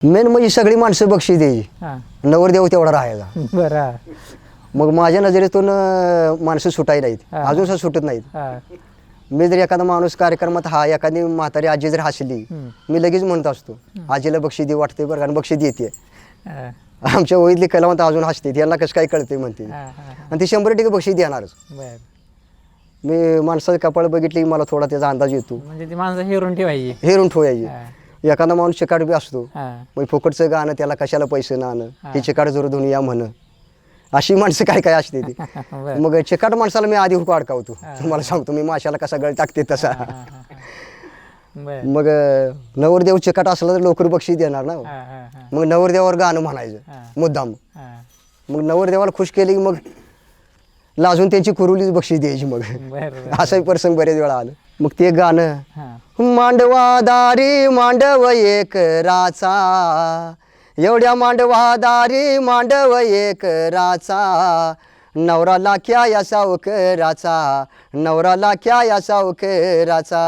Main म्हणजे सगळी माणसं बक्षीस द्यायची, हां नवरदेव तेवढा राहायचा. बरं मग माझ्या नजरेतून माणसं सुटाई नाहीत, हा. अजून सुद्धा सुटत नाहीत. हां मी जर एखादा माणूस कार्यक्रमात एखादी म्हातारी आजी जर हसली, मी लगेच म्हणत असतो आजीला बक्षीस दे वाटते बरं, आणि बक्षीस देते. हां आमच्या वहीतली कलावंत अजून हसते, यांना कसं काय कळते म्हणते, हां हां आणि ती 100% बक्षीस देणारच. बरं. मी माणसाचं कपाळ बघितली की मला थोडा त्याचा अंदाज येतो, म्हणजे ती माणसं हेरून ठेवायची. हेरून ठेवायची. हां एखादा माणूस चिकाट बी असतो, हां मग फुकटचं गाणं त्याला कशाला पैसे ना आणं, हा. ही चिकाट जरूर दुनिया म्हण, अशी माणसं काय काय असते ती. बरं. मग चिकाट माणसाला मी आधी हुक अडकावतो, हा. तुम्हाला सांगतो मी माशाला कसा गळ टाकते तसा. हां हां हां बरं. मग नवरदेव चिकाट असला तर लवकर बक्षीस देणार ना. हां हां हां मग नवरदेवावर गाणं म्हणायचं हा. मुद्दाम. हां मग नवरदेवाला खुश केली की मग लाजून त्यांची कुरुलीच बक्षीस द्यायची. मग बरं असाही प्रसंग बरेच वेळा आलं. मग ते गाणं हां मांडवा दारी मांडव एक राचा, एवढ्या मांडवा दारी मांडव एक राचा, नवरा लाख्या या सावकराचा, नवरा लाख्या या सावकराचा,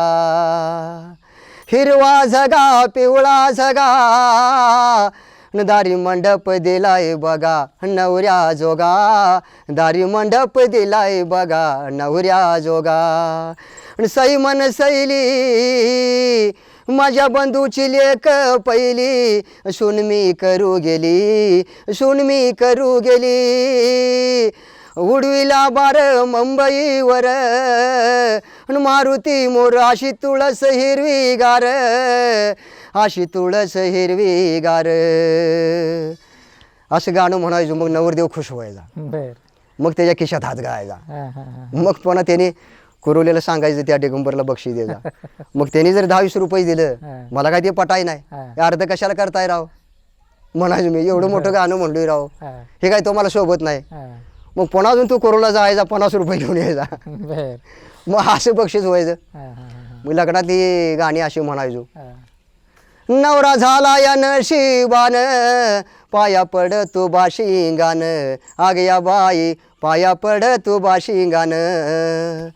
हिरवा झगा पिवळा झगा, दारी मंडप दिलाय बघा नवऱ्या जोगा, दारी मंडप दिलाय बघा नवऱ्या जोगा, सई मन सैली माझ्या बंधूची लेक पहिली, सून मी करू गेली, सून मी करू गेली, उडविला बार मुंबईवर, मारुती मोर अशी तुळस हिरवी गार, अशी तुळस हिरवी गार, असं गाणं म्हणायचं. मग नवरदेव खुश व्हायचा, बरं. मग त्याच्या खिशात हात घालायचा. हां हां हां मग पुन्हा त्याने कुरवलेलं सांगायचं त्या दिगंबरला बक्षीस द्यायचा. मग त्यांनी जर 10-20 रुपये दिलं, हां. मला काय ते पटाय नाही, हां. हे अर्ध कशाला करताय राव म्हणायचं. मी एवढं मोठं गाणं म्हणलोय राव, हां हे काय तुम्हाला सोबत नाही. हां मग पुन्हा अजून तू कुरवला जायचा, 50 रुपये घेऊन यायचा. बरं. मग असं बक्षीस व्हायचं. हां हां हां मग लग्नातली गाणी अशी म्हणायचो. हां नवरा झाला या नशिबान, पाया पड तू बाशिंगान, आग या बाई पाया पड तू बाशिंगान,